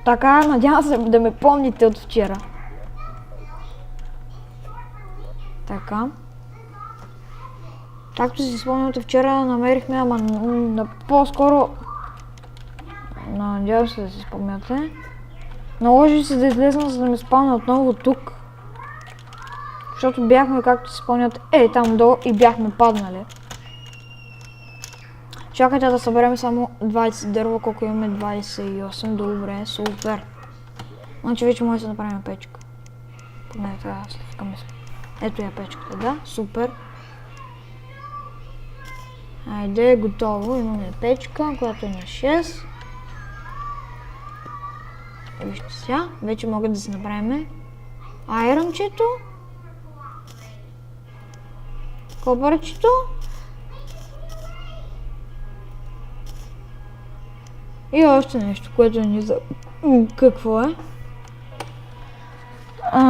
Така, надявам се да ме помните от вчера. Така. Както си спомняте, вчера намерихме, ама по-скоро... Надявам се да си спомняте. Наложи се да излезна, за да ме спалня отново тук. Защото бяхме, както си спомняте, там долу и бяхме паднали. Чакайте да съберем само 20 дърва, колко имаме 28. Добре, супер. Значи вече може да направим печка. Поне това сливкаме се. Ето я печката, да, супер. Айде, готово, имаме печка, която е на 6. Вижте сега, вече могат да си направим айрончето, копърчето и още нещо, което не знам какво е.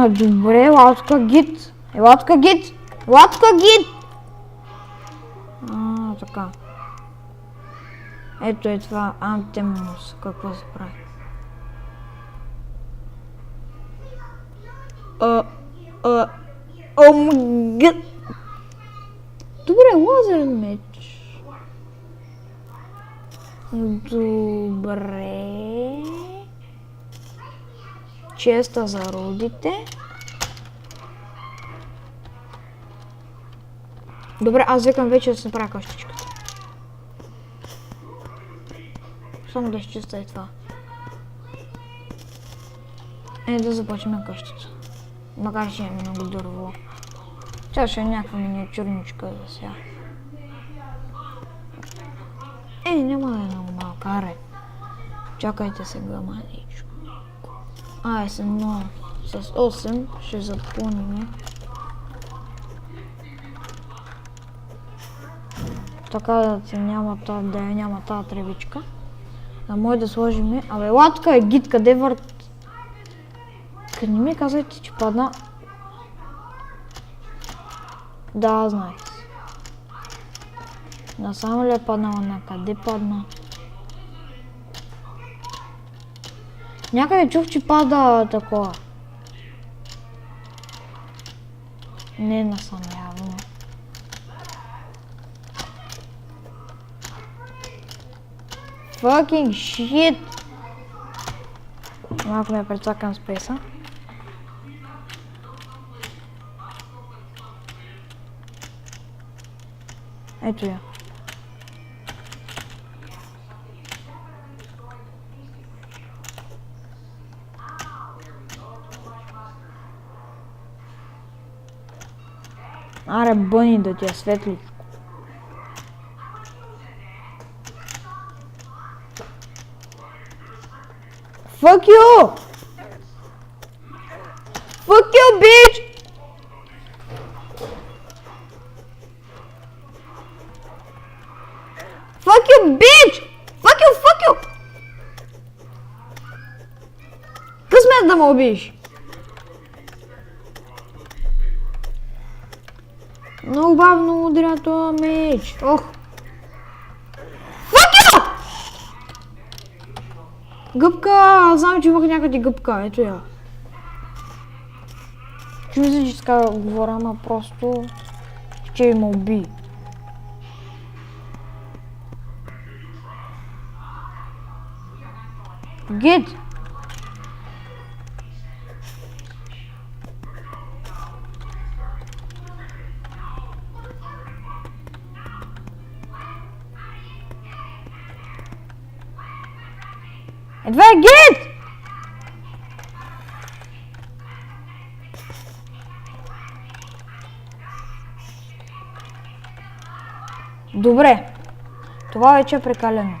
Добре, латка гид. Латка гид! Латка гид! Така. Ето е това антемус. Какво се прави? Гид! Добре, лазерен меч. Добре. Честа за родите. Добре, аз викам вече да се направя къщичката. Само да изчиста и това. Да започнем къщата. Макар че е много дърво. Тя ще е някаква миниатюрничка за сега. Няма да е много малка, аре. Чакайте сега маличко. С 8 ще запълним. Така да няма тази тревичка. Да може да сложим. Абе, латка е гид, къде върт? Къде не ми казайте, че падна? Да, знаех. Насам ли е паднала? Накъде падна? Някъде чух, че пада такова. Не насам явно. Fucking shit! Малко ме прецакам спейса. Ето я. Аре, бъни да ти е светличко. Fuck you! Fuck you, bitch! Fuck you, bitch! Fuck you, fuck you! Късмет да ме убиеш? Много бавно удря този меч. Ох! Fuck you! Гъбка! Знам, че имах някъде гъбка. Ето я. Че мисля, че така говоря, ама просто ще ме уби. Гид! Едва е гид! Добре. Това вече е прекалено.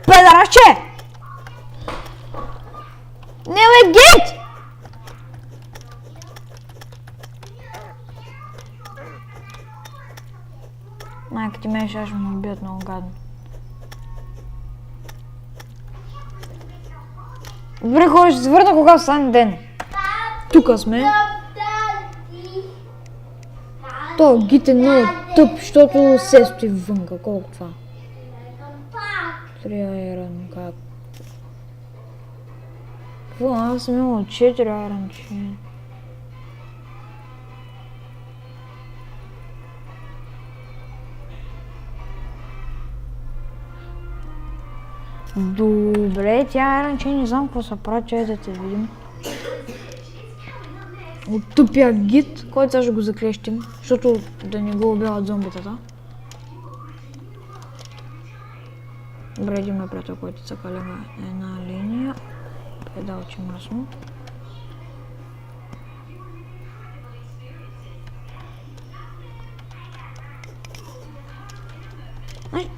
Педараче! Не бе, гид! Майка ти мен ще ме убият много гадно. Добре хора, ще се върна кога стане ден. Тука сме. То гид е много тъп, защото се стои вънка. Колко това? 3 айрон, как? Какво? Аз съм имал 4 айрон, че... Добре, тя айрон, че не знам какво се прави, че да те видим. От тъпия гид, който сега ще го заклещим, защото да не го убиват зомбитата. Добре, един ме приятел, който цъкалева една линия. Педал, че мръсно.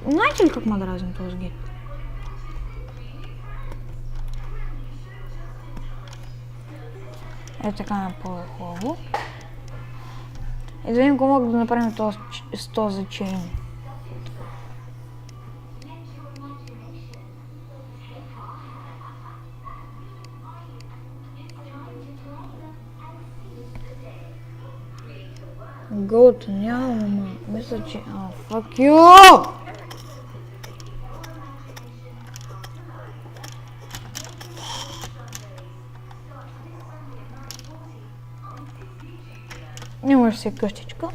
Знаете ли как ме дразни този гид? Е така е по-хубаво. И да видим какво мога да направим с този чейн. Goat, няма, мисля, че... fuck you! Имаш си къщичка.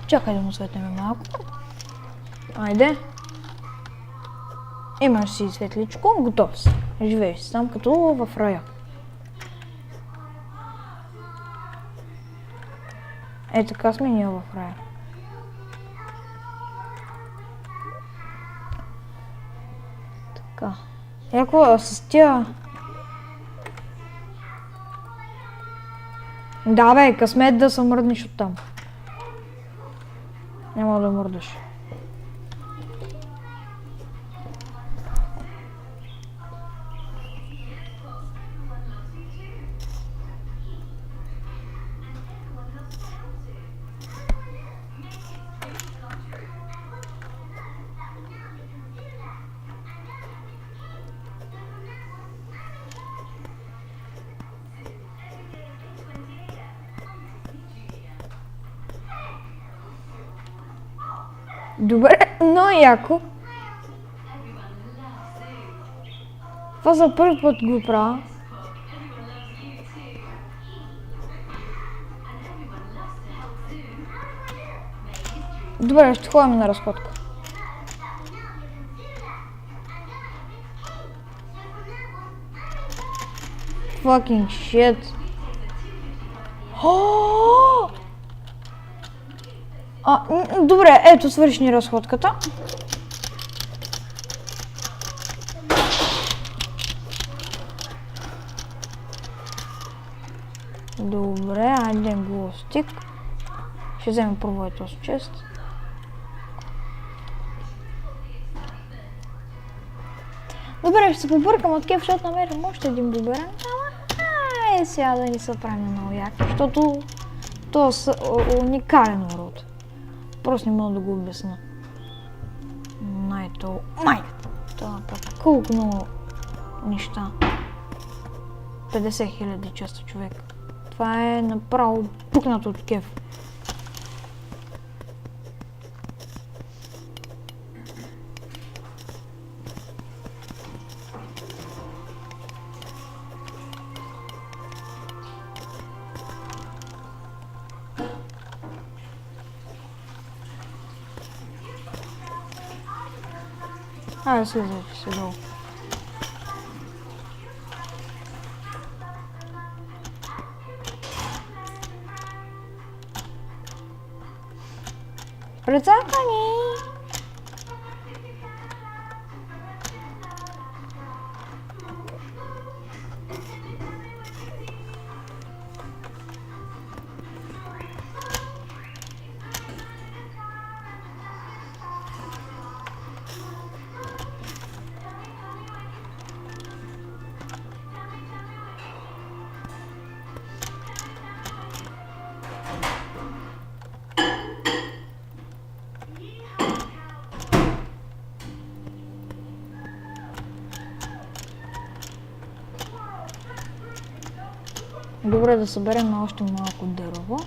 Чакай да му светнем малко. Айде. Имаш си светличко, готов си. Живееш си там като в рая. Е, така сме ние в рая. Така. Яко с тия... Да бе, късмет да се мръднеш оттам. Няма да мърдаш. Добре, но яко. Това за първи път го правя. Добре, ще ходим на разходка. Fucking shit. Добре, ето свърши ни разходката. Добре, айде го стик. Ще вземем първо този чест. Добре, ще се побъркам от кеф, защото намерим още един буберан. Ама, сега да ни се правим много як, защото то е уникален урод. Просто не мога да го обясна. Най-то... Това пък колко много неща. 50 000 честа човек. Това е направо пукнато от кеф. Айде, слизайте се долу. Прецакани! Добре, да съберем още малко дърво.